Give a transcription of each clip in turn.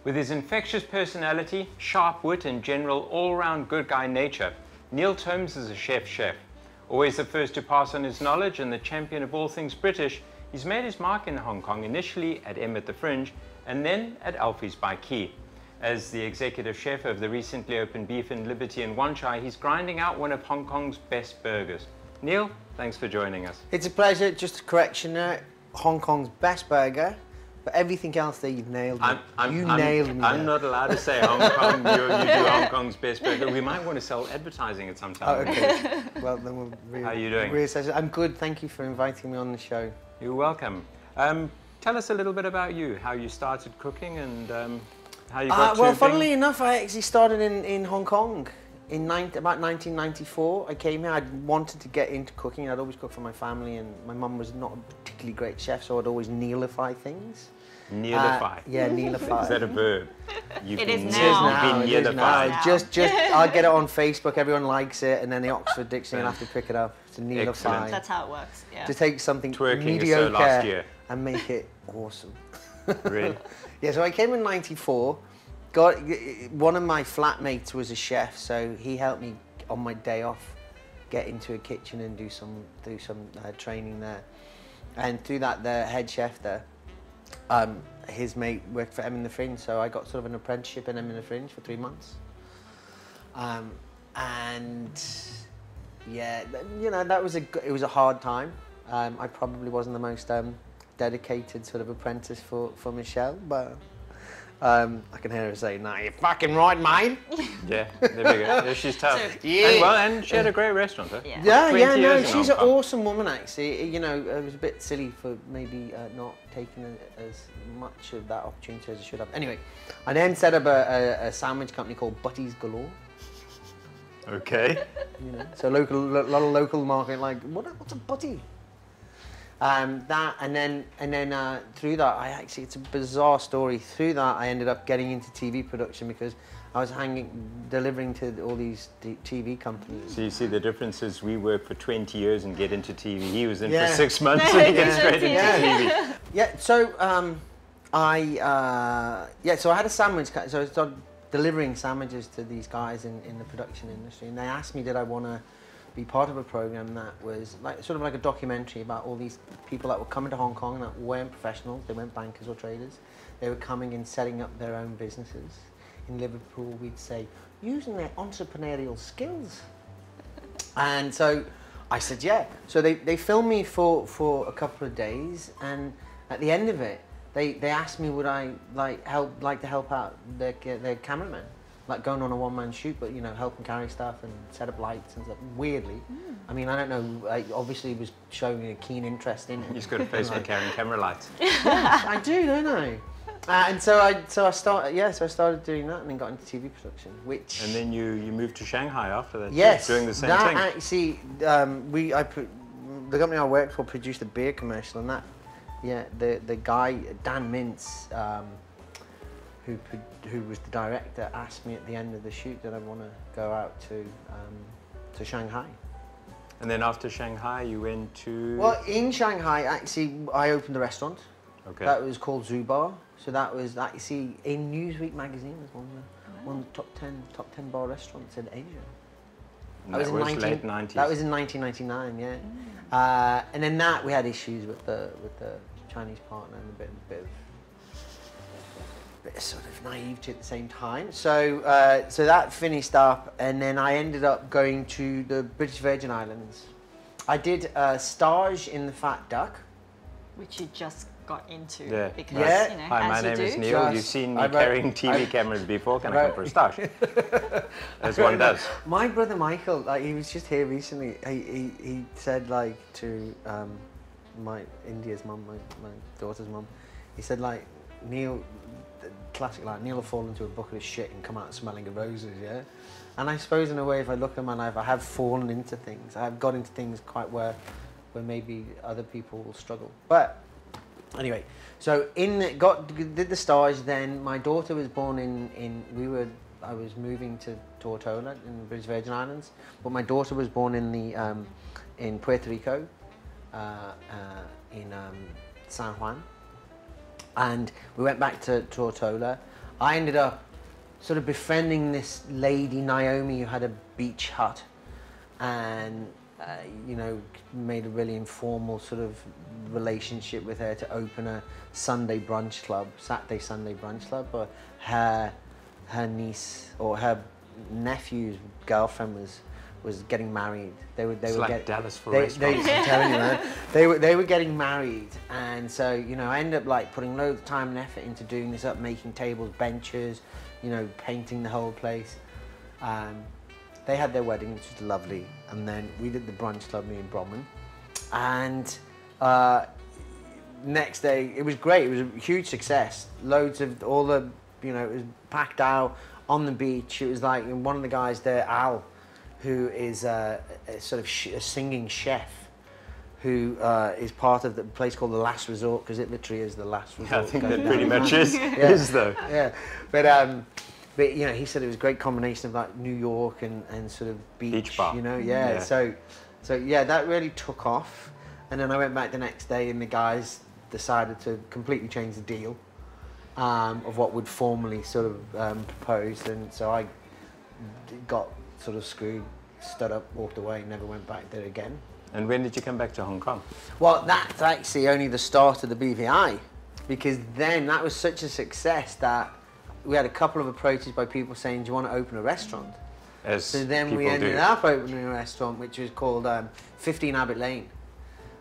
With his infectious personality, sharp wit and general all-round good guy nature, Neil Thoms is a chef. Always the first to pass on his knowledge and the champion of all things British, he's made his mark in Hong Kong, initially at M at the Fringe and then at Alfies by Quay. As the executive chef of the recently opened Beef and Liberty in Wan Chai, he's grinding out one of Hong Kong's best burgers. Neil, thanks for joining us. It's a pleasure. Just a correction there, Hong Kong's best burger. But everything else there, you've nailed me. Nailed me. I'm not allowed to say Hong Kong. You do Hong Kong's best burger. We might want to sell advertising at some time. Oh, okay. Well, then we'll How are you doing? I'm good. Thank you for inviting me on the show. You're welcome. Tell us a little bit about you, how you started cooking and how you got to well, funnily enough, I actually started in Hong Kong. About 1994, I came here. I wanted to get into cooking. I'd always cook for my family, and my mum was not a particularly great chef, so I'd always Neilify things. Neilify? Yeah, Neilify. Is that a verb? It is now. You've been Neilified. Just, I'll get it on Facebook, everyone likes it, and then the Oxford Dictionary, I'll have to pick it up. It's a Neilify. Excellent. That's how it works, yeah. To take something Twerking mediocre last year. and make it awesome. Really? Yeah, so I came in '94. One of my flatmates was a chef, so he helped me on my day off get into a kitchen and do some training there. And through that, the head chef there, his mate worked for M in the Fringe, so I got sort of an apprenticeship in M in the Fringe for 3 months. And yeah, you know, it was a hard time. I probably wasn't the most dedicated sort of apprentice for Michelle, but I can hear her say, "Nah, you're fucking right, mate." Yeah, there we go. Yeah, she's tough. Yeah. And she had a great restaurant, huh? Yeah, no, she's an awesome woman, actually. You know, it was a bit silly for maybe not taking as much of that opportunity as I should have. Anyway, I then set up a sandwich company called Butties Galore. Okay. You know, so a lot of local market, like, what's a butty? That and then through that, it's a bizarre story. Through that, I ended up getting into TV production because I was delivering to all these TV companies. So you see the difference is we work for 20 years and get into TV. He was in for Yeah. 6 months and he gets straight into TV. Yeah. So so I had a sandwich. So I started delivering sandwiches to these guys in the production industry, and they asked me, did I want to be part of a program that was sort of like a documentary about all these people that were coming to Hong Kong that weren't professionals, they weren't bankers or traders. They were coming and setting up their own businesses. In Liverpool, we'd say, using their entrepreneurial skills. And so I said, yeah. So they filmed me for a couple of days, and at the end of it, they asked me would I like to help out their cameraman. Like going on a one-man shoot, but you know, help them carry stuff and set up lights and stuff. Weirdly, I mean, I don't know. I obviously was showing a keen interest in it. He's got a face for carrying camera lights. Yes, I do, don't I? And so I started doing that and then got into TV production, which. And then you moved to Shanghai after that. Yes, doing the same that thing. Actually, the company I worked for produced a beer commercial, and that, yeah, the guy Dan Mintz. Who was the director, asked me at the end of the shoot did I want to go out to Shanghai. And then after Shanghai, you went to... Well, in Shanghai, actually, I opened a restaurant. Okay. That was called Zubar. So that was, actually, in Newsweek magazine, was one of the top 10 bar restaurants in Asia. And that was late 90s. That was in 1999, yeah. And then we had issues with the Chinese partner and a bit of sort of naivety at the same time. So that finished up, and then I ended up going to the British Virgin Islands. I did a stage in the Fat Duck. Which you just got into. Yeah. Because, Yeah. you know, Hi, my name is Neil. You've seen me carrying TV cameras before. Can I come for a stash? As one does. My brother Michael, he was just here recently. He said to my India's mum, my daughter's mum, he said Neil, classic Neil will fall into a bucket of shit and come out smelling of roses, yeah? And I suppose in a way, if I look at my life, I have fallen into things. I've got into things quite where maybe other people will struggle. But anyway, so did the stage. Then my daughter was born I was moving to Tortola in the British Virgin Islands, but my daughter was born in Puerto Rico, in San Juan. And we went back to Tortola. I ended up sort of befriending this lady, Naomi, who had a beach hut, and you know, made a really informal sort of relationship with her to open a Sunday brunch club, Saturday Sunday brunch club. But her niece or her nephew's girlfriend was getting married. They were like Dallas for restaurants. I'm telling you, man, they were getting married, and so you know I ended up like putting loads of time and effort into doing this up, making tables, benches, you know, painting the whole place. They had their wedding, which was lovely, and then we did the brunch club, me and Bronwyn, and next day it was great. It was a huge success. Loads of all the, you know, it was packed out on the beach. It was like one of the guys there, Al, who is a sort of a singing chef, who is part of the place called the Last Resort, because it literally is the last resort. Yeah, I think that pretty much is though. Yeah, but you know, he said it was a great combination of like New York and sort of beach bar. You know, yeah. So yeah, that really took off. And then I went back the next day, and the guys decided to completely change the deal of what would formally sort of proposed, and so I got sort of screwed, stood up, walked away, never went back there again. And when did you come back to Hong Kong? Well, that's actually only the start of the BVI, because then that was such a success that we had a couple of approaches by people saying, do you want to open a restaurant? So then we ended up opening a restaurant, which was called 15 Abbott Lane.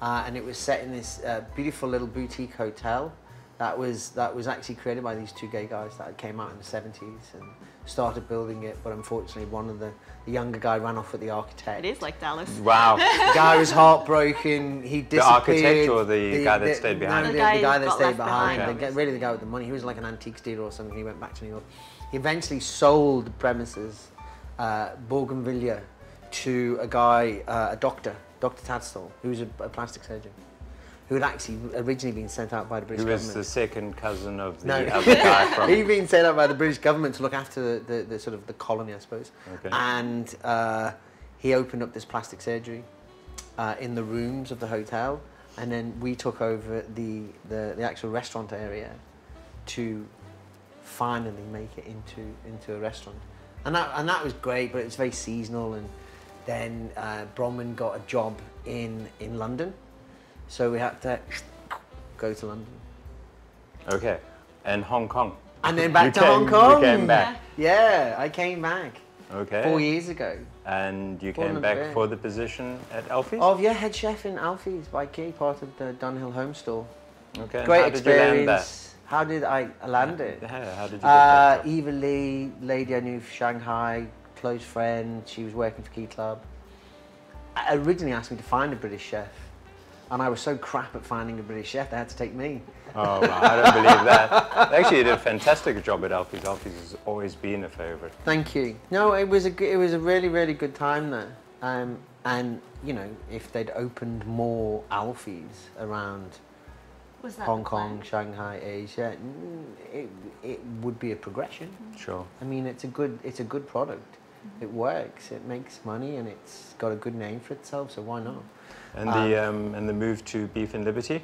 And it was set in this beautiful little boutique hotel that was actually created by these two gay guys that came out in the 70s and started building it, but unfortunately one of the younger guy ran off with the architect. It is like Dallas. Wow. The guy was heartbroken, he disappeared. The architect or the guy that stayed behind? No, the guy that stayed behind. Okay. Really the guy with the money. He was like an antiques dealer or something. He went back to New York. He eventually sold the premises, Bougainvillea, to a guy, a doctor, Dr. Tadstall, who was a plastic surgeon, who had actually originally been sent out by the British government. Who was the second cousin of the other guy from... He'd been sent out by the British government to look after the sort of the colony, I suppose. Okay. And he opened up this plastic surgery in the rooms of the hotel, and then we took over the actual restaurant area to finally make it into a restaurant. And that was great, but it's very seasonal. And then Bronwyn got a job in London. So we had to go to London. Okay, and Hong Kong. And then back to Hong Kong. You came back. Yeah, I came back. Okay. 4 years ago. And you came back for the position at Alfies? Oh yeah, head chef in Alfies by Key, part of the Dunhill Home Store. Okay. Great how experience. Did you land that? How did I land it? How did you get that job? Eva Lee, lady I knew from Shanghai, close friend. She was working for Key Club. Originally asked me to find a British chef. And I was so crap at finding a British chef, they had to take me. Oh, well, I don't believe that. Actually, you did a fantastic job at Alfies. Alfies has always been a favourite. Thank you. No, it was a really, really good time there. And, you know, if they'd opened more Alfies around Hong Kong, Shanghai, Asia, it would be a progression. Sure. I mean, it's a good product. It works, it makes money, and it's got a good name for itself, so why not? And the move to Beef and Liberty?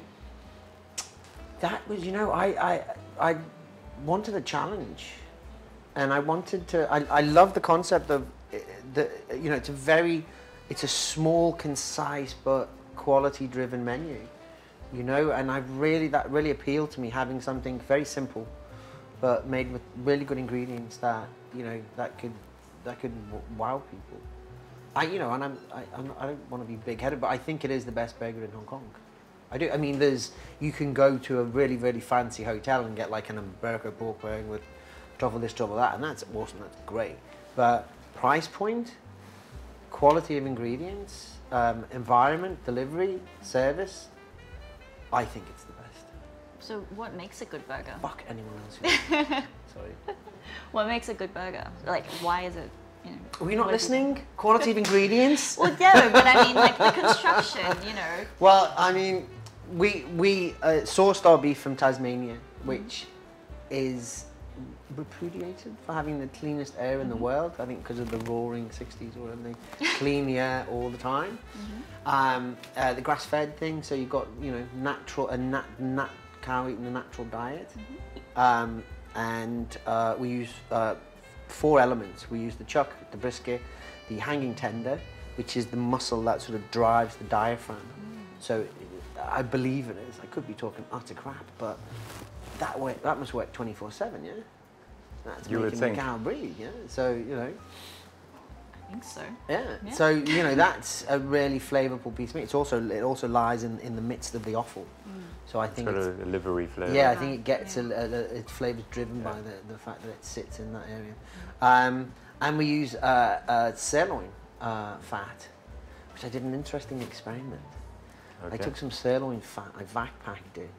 That was, you know, I wanted a challenge, and I wanted to. I love the concept of you know, it's a small, concise but quality-driven menu, you know, and that really appealed to me, having something very simple, but made with really good ingredients that, you know, that could wow people. You know, and I don't want to be big-headed, but I think it is the best burger in Hong Kong. I do. I mean, you can go to a really, really fancy hotel and get like an American pork burger with truffle this, truffle that, and that's awesome. That's great. But price point, quality of ingredients, environment, delivery, service, I think it's the best. So what makes a good burger? Fuck anyone else. Sorry. What makes a good burger? Like, why is it? You know, are we not listening? Quality of ingredients? Well, yeah, but I mean, like the construction, you know. Well, I mean, we sourced our beef from Tasmania, which is repudiated for having the cleanest air in the world. I think because of the roaring 60s or whatever, they clean the air all the time. The grass-fed thing, so you've got, you know, natural, cow eating a natural diet. and we use 4 elements. We use the chuck, the brisket, the hanging tender, which is the muscle that sort of drives the diaphragm. So I believe it is. I could be talking utter crap, but that must work 24/7, yeah? That's You would making think. the cow breathe, yeah? So, you know. I think so. Yeah. Yeah. So, you know, that's a really flavourful piece of meat. It also lies in the midst of the offal. So I think It's got a livery flavour. yeah, I think it gets its flavours driven by the fact that it sits in that area. And we use sirloin fat, which I did an interesting experiment. Okay. I took some sirloin fat, I vac packed it,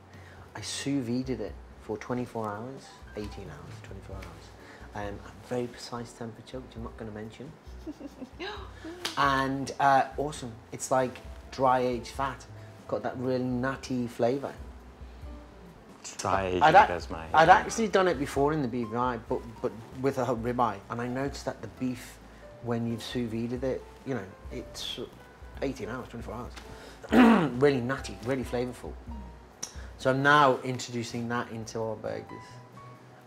I sous vide'd it for 24 hours, 18 hours, 24 hours, at a very precise temperature, which I'm not going to mention. And awesome, it's like dry aged fat, got that really nutty flavour. Dry aging does my head. I'd actually done it before in the BVI, but with a ribeye, and I noticed that the beef, when you've sous vide'd it, you know, it's 18 hours, 24 hours, really nutty, really flavourful. So I'm now introducing that into our burgers,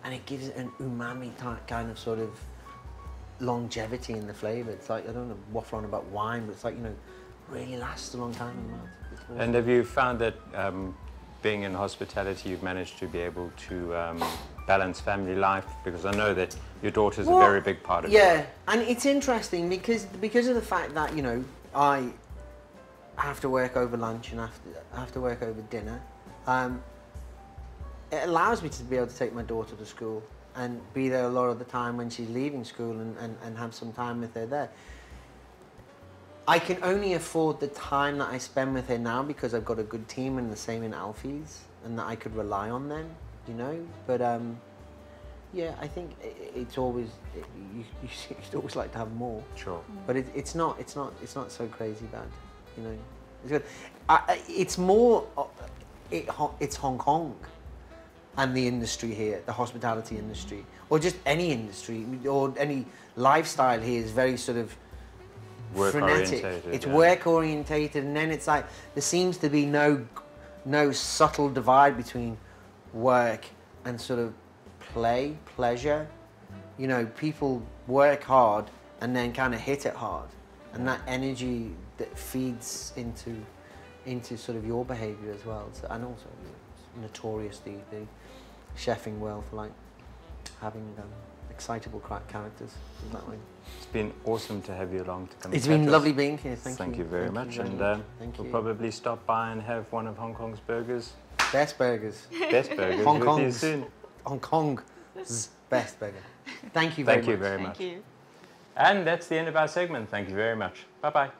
and it gives it an umami type kind of sort of longevity in the flavour. It's like, I don't know, waffle on about wine, but it's like, you know, really lasts a long time in the mouth. It's awesome. And have you found that being in hospitality, you've managed to be able to balance family life? Because I know that your daughter's a very big part of it. Yeah, and it's interesting because of the fact that, you know, I have to work over lunch and I have to work over dinner. It allows me to be able to take my daughter to school and be there a lot of the time when she's leaving school and have some time with her there. I can only afford the time that I spend with her now because I've got a good team, and the same in Alfies, and that I could rely on them, you know. But yeah, I think it's always you'd always like to have more. Sure. But it's not so crazy bad, you know. It's good. It's more it's Hong Kong and the industry here, the hospitality industry, or just any industry or any lifestyle here is very sort of frenetic. It's work orientated, and then it's like there seems to be no subtle divide between work and sort of pleasure. You know, people work hard and then kind of hit it hard, and that energy that feeds into sort of your behaviour as well. So, and also, you know, it's notorious the chefing world for like having excitable characters in that way. It's been awesome to have you along to come. It's been lovely being here. Thank you. You very much. And we'll probably stop by and have one of Hong Kong's burgers. Best burgers. Best burgers. Hong with you soon. Hong Kong's best burger. Thank you very much. Thank you very much. Thank you. And that's the end of our segment. Thank you very much. Bye-bye.